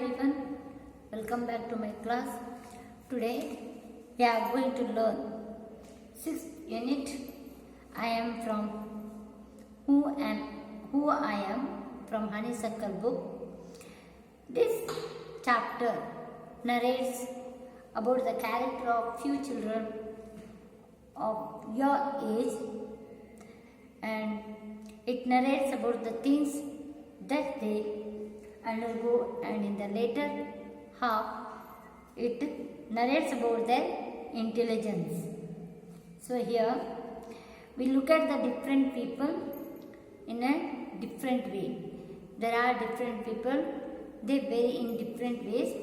everyone, welcome back to my class. Today we are going to learn 6th unit. I am from Who I Am from Honeysuckle book. This chapter narrates about the character of few children of your age, and it narrates about the things that they undergo, and in the later half it narrates about their intelligence. So here we look at the different people in a different way. There are different people, they vary in different ways,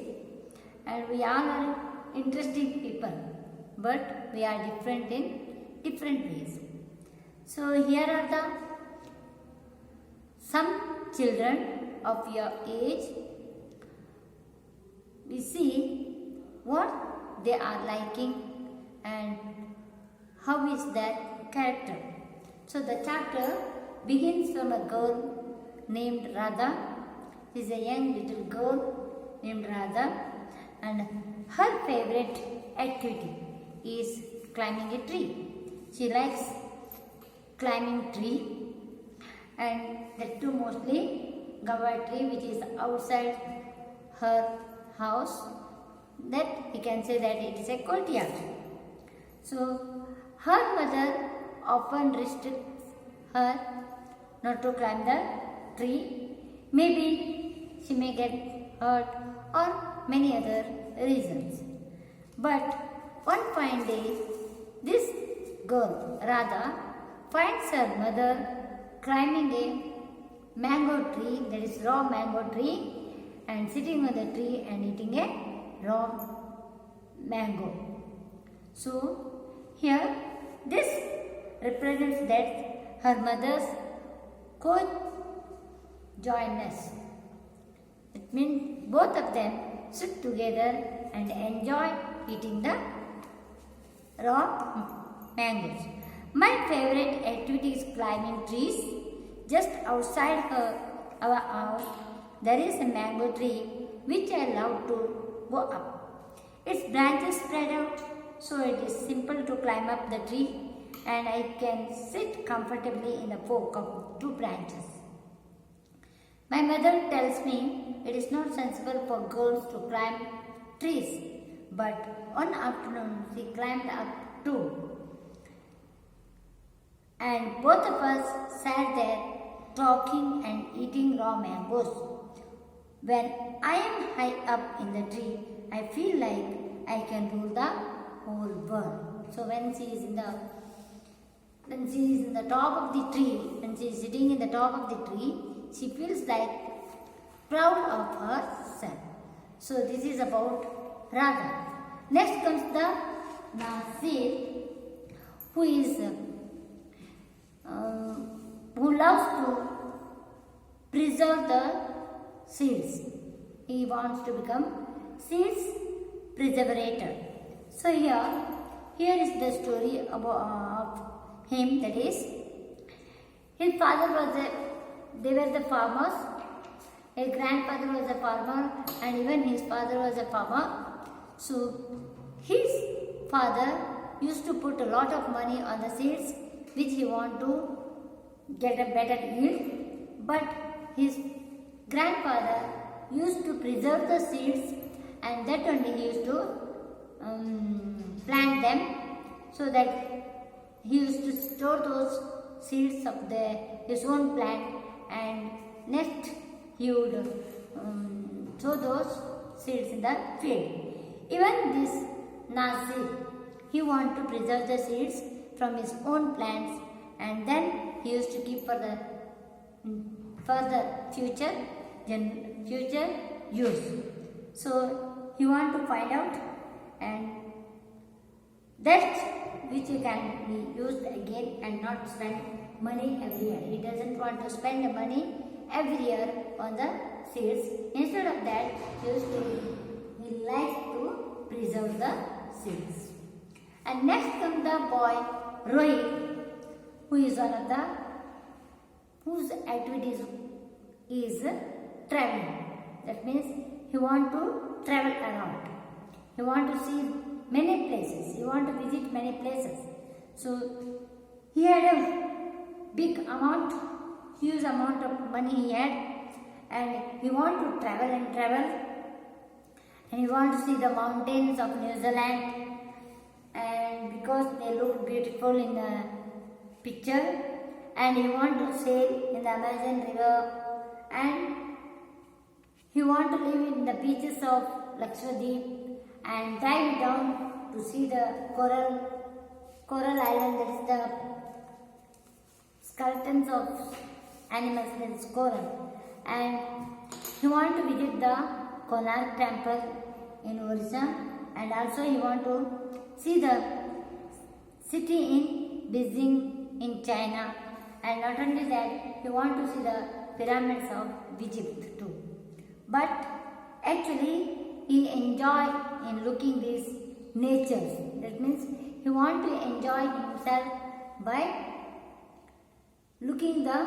and we all are interesting people, but we are different in different ways. So here are the some children of your age. We see what they are liking and how is their character. So the chapter begins from a girl named Radha. She is a young little girl named Radha, and her favorite activity is climbing a tree. She likes climbing tree, and that too mostly guava tree which is outside her house, that we can say that it is a courtyard. So her mother often restricts her not to climb the tree. Maybe she may get hurt or many other reasons. But one fine day, this girl Radha finds her mother climbing a mango tree, that is raw mango tree, and sitting on the tree and eating a raw mango. So here this represents that her mother's co-joinedness. It means both of them sit together and enjoy eating the raw mangoes. My favorite activity is climbing trees. Just outside our house, there is a mango tree which I love to go up. Its branches spread out, so it is simple to climb up the tree, and I can sit comfortably in the fork of two branches. My mother tells me it is not sensible for girls to climb trees, but one afternoon she climbed up too. And both of us sat there talking and eating raw mangoes. When I am high up in the tree, I feel like I can rule the whole world. So when she is in the top of the tree, when she is sitting in the top of the tree, she feels like proud of herself. So this is about Radha. Next comes the Nasir, who loves to preserve the seeds. He wants to become seeds preservator. So here is the story of him. That is, his father they were the farmers. His grandfather was a farmer, and even his father was a farmer. So his father used to put a lot of money on the seeds which he want to get a better yield, but his grandfather used to preserve the seeds, and that only he used to plant them, so that he used to store those seeds of his own plant, and next he would sow those seeds in the field. Even this Nasir, he wanted to preserve the seeds from his own plants, and then he used to keep for the future use. So he want to find out, and that which can be used again and not spend money every year. He doesn't want to spend the money every year on the seeds. Instead of that, he likes to preserve the seeds. And next comes the boy Rohit, who is one of the whose activities is traveling. That means he want to travel around. He want to see many places. He want to visit many places. So he had a huge amount of money he had, and he want to travel and travel, and he want to see the mountains of New Zealand, and because they look beautiful in the picture, and he want to sail in the Amazon river, and he want to live in the beaches of Lakshadweep and dive down to see the coral island, that is the skeletons of animals, that is coral. And he want to visit the Konark temple in Orissa, and also he want to see the city in Beijing in China, and not only that, he want to see the pyramids of Egypt too. But actually he enjoy in looking these natures. That means he want to enjoy himself by looking the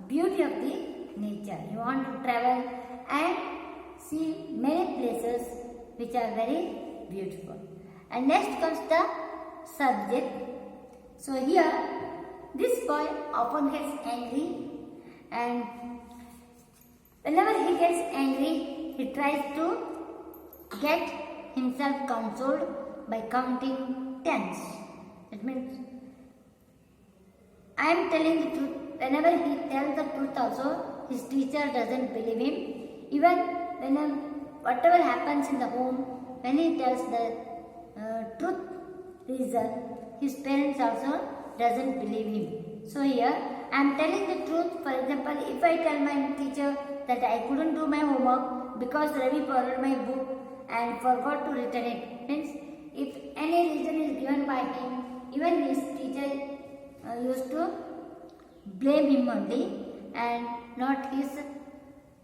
beauty of the nature. He want to travel and see many places which are very beautiful. And next comes the subject. So here this boy often gets angry, and whenever he gets angry, he tries to get himself consoled by counting tens. That means I am telling the truth. Whenever he tells the truth also, his teacher doesn't believe him. Even whatever happens in the home, when he tells the truth reason, his parents also doesn't believe him. So here I am telling the truth. For example, if I tell my teacher that I couldn't do my homework because Ravi borrowed my book and forgot to return it, means if any reason is given by him, even his teacher used to blame him only and not his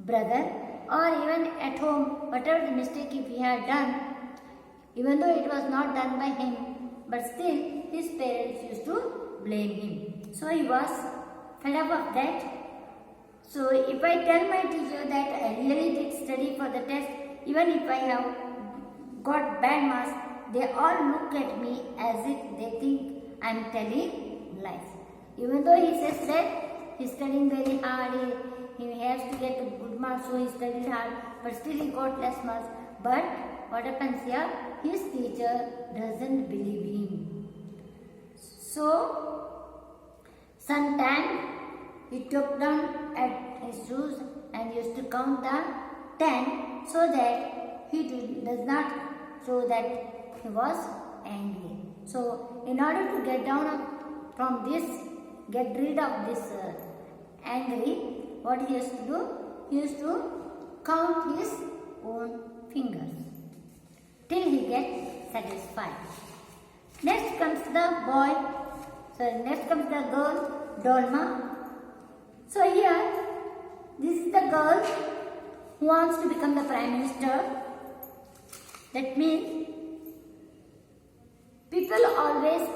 brother. Or even at home, whatever the mistake if he had done, even though it was not done by him, but still his parents used to blame him. So he was fed up of that. So if I tell my teacher that I really did study for the test, even if I have got bad marks, they all look at me as if they think I am telling lies. Even though he says that he is studying very hard, he has to get a good marks, so he studied hard, but still he got less marks. But what happens here? His teacher doesn't believe him. So sometimes he took down at his shoes and used to count the 10 so that he does not show that he was angry. So in order to get rid of this angry, what he used to do? He used to count his own fingers till he gets satisfied. Next comes the girl, Dolma. So here, this is the girl who wants to become the Prime Minister. That means people always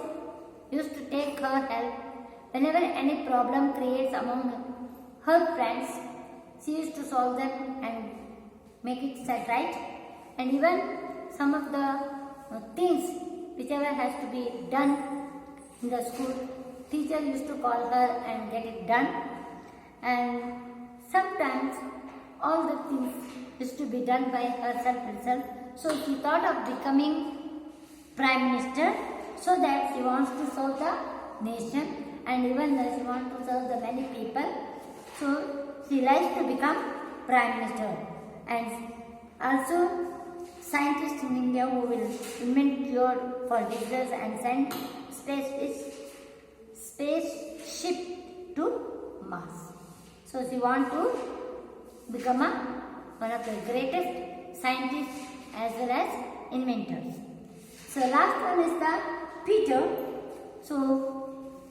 used to take her help. Whenever any problem creates among her friends, she used to solve them and make it set right. And even some of the things whichever has to be done in the school, teacher used to call her and get it done. And sometimes all the things used to be done by herself. So she thought of becoming Prime Minister so that she wants to serve the nation, and even she wants to serve the many people. So she likes to become Prime Minister. And also scientists in India who will invent cure for diseases and send spaceship to Mars. So she wants to become one of the greatest scientists as well as inventors. So last one is the Peter. So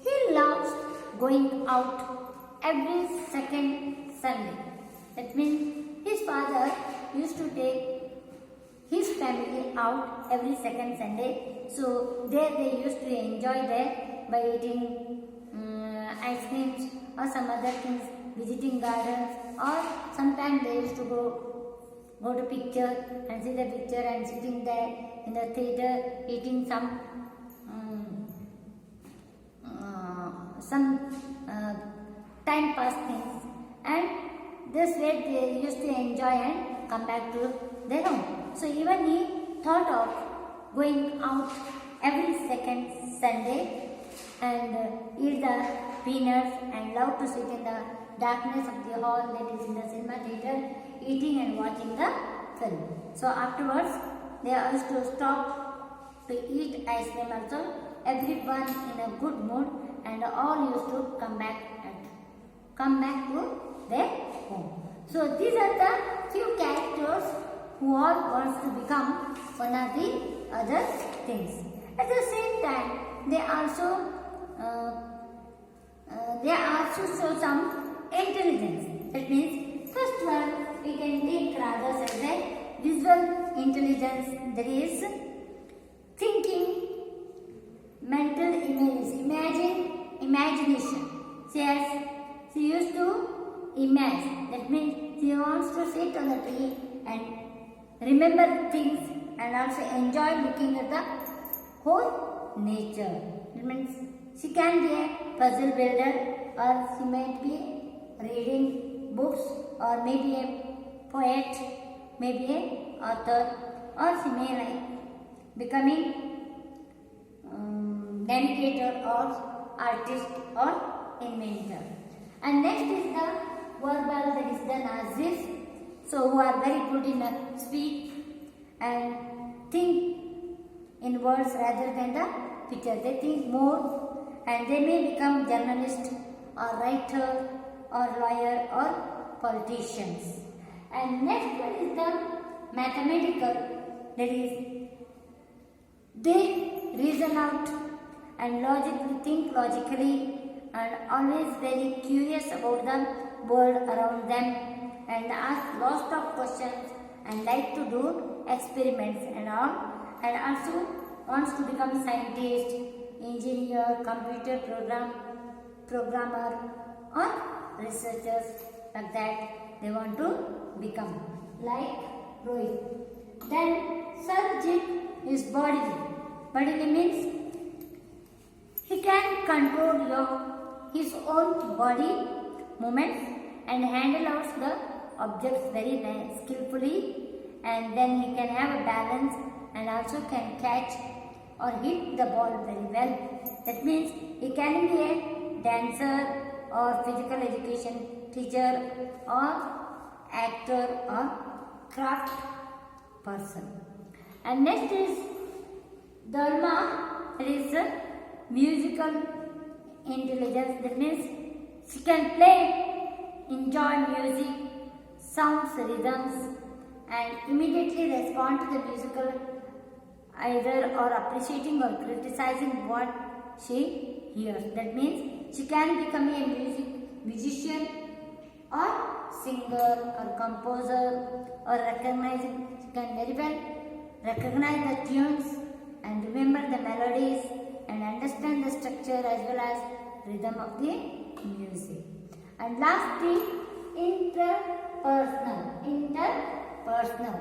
he loves going out every second Sunday. That means his father used to take his family out every second Sunday. So there they used to enjoy there by eating ice creams or some other things, visiting gardens, or sometimes they used to go go to picture and see the picture and sitting there in the theater eating some time pass things, and this way they used to enjoy and come back to their home. So even he thought of going out every second Sunday and eat the peanuts and love to sit in the darkness of the hall, that is in the cinema theater, eating and watching the film. So afterwards they used to stop to eat ice cream also, everyone in a good mood, and all used to come back to their home. So these are the few characters who all wants to become one of the other things. At the same time, they also show some intelligence. That means first one we can take rather as a visual intelligence, that is thinking, mental images, imagination. She used to imagine. That means she wants to sit on the tree and remember things and also enjoy looking at the whole nature. That means she can be a puzzle builder, or she might be reading books, or maybe a poet, maybe a author, or she may like becoming navigator or artist or inventor. And next is the verbal, that is the Nazis. So who are very good in speech and think in words rather than the picture. They think more and they may become journalist or writer or lawyer or politicians. And next one is the mathematical, that is they reason out and logically think logically and always very curious about the world around them and ask lots of questions and like to do experiments and all, and also wants to become scientist, engineer, computer programmer or researchers, like that they want to become, like Rohit. Then Sarjit is bodily. Bodily means he can control his own body movements and handle out the objects very skillfully, and then he can have a balance and also can catch or hit the ball very well. That means he can be a dancer or physical education teacher or actor or craft person. And next is Dharma, it is musical intelligence. That means she can play, enjoy music, sounds, rhythms, and immediately respond to the musical, either or appreciating or criticizing what she hears. That means she can become a musician or singer or composer, or she can very well recognize the tunes and remember the melodies and understand the structure as well as rhythm of the music. And lastly, interpersonal,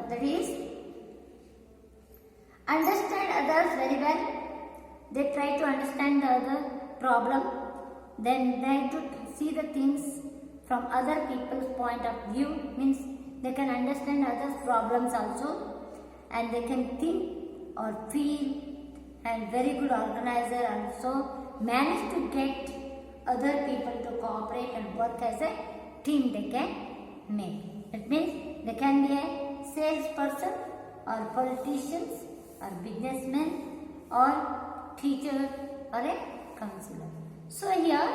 that is understand others very well. They try to understand the other problem, then they to see the things from other people's point of view, means they can understand others' problems also, and they can think or feel, and very good organizer, also manage to get other people to cooperate and work as a team they can make. It means they can be a salesperson or politicians or businessmen or teacher or a counselor. So here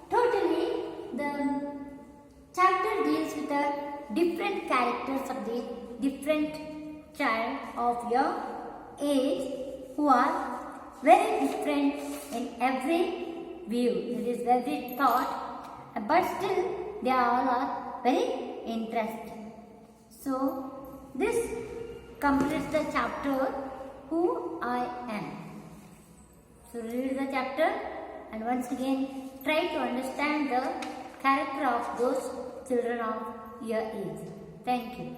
totally the chapter deals with the different characters of the different child of your age who are very different in every view. It is very thought, but still they all are very interesting. So this completes the chapter Who I Am. So read the chapter and once again try to understand the character of those children of your age. Thank you.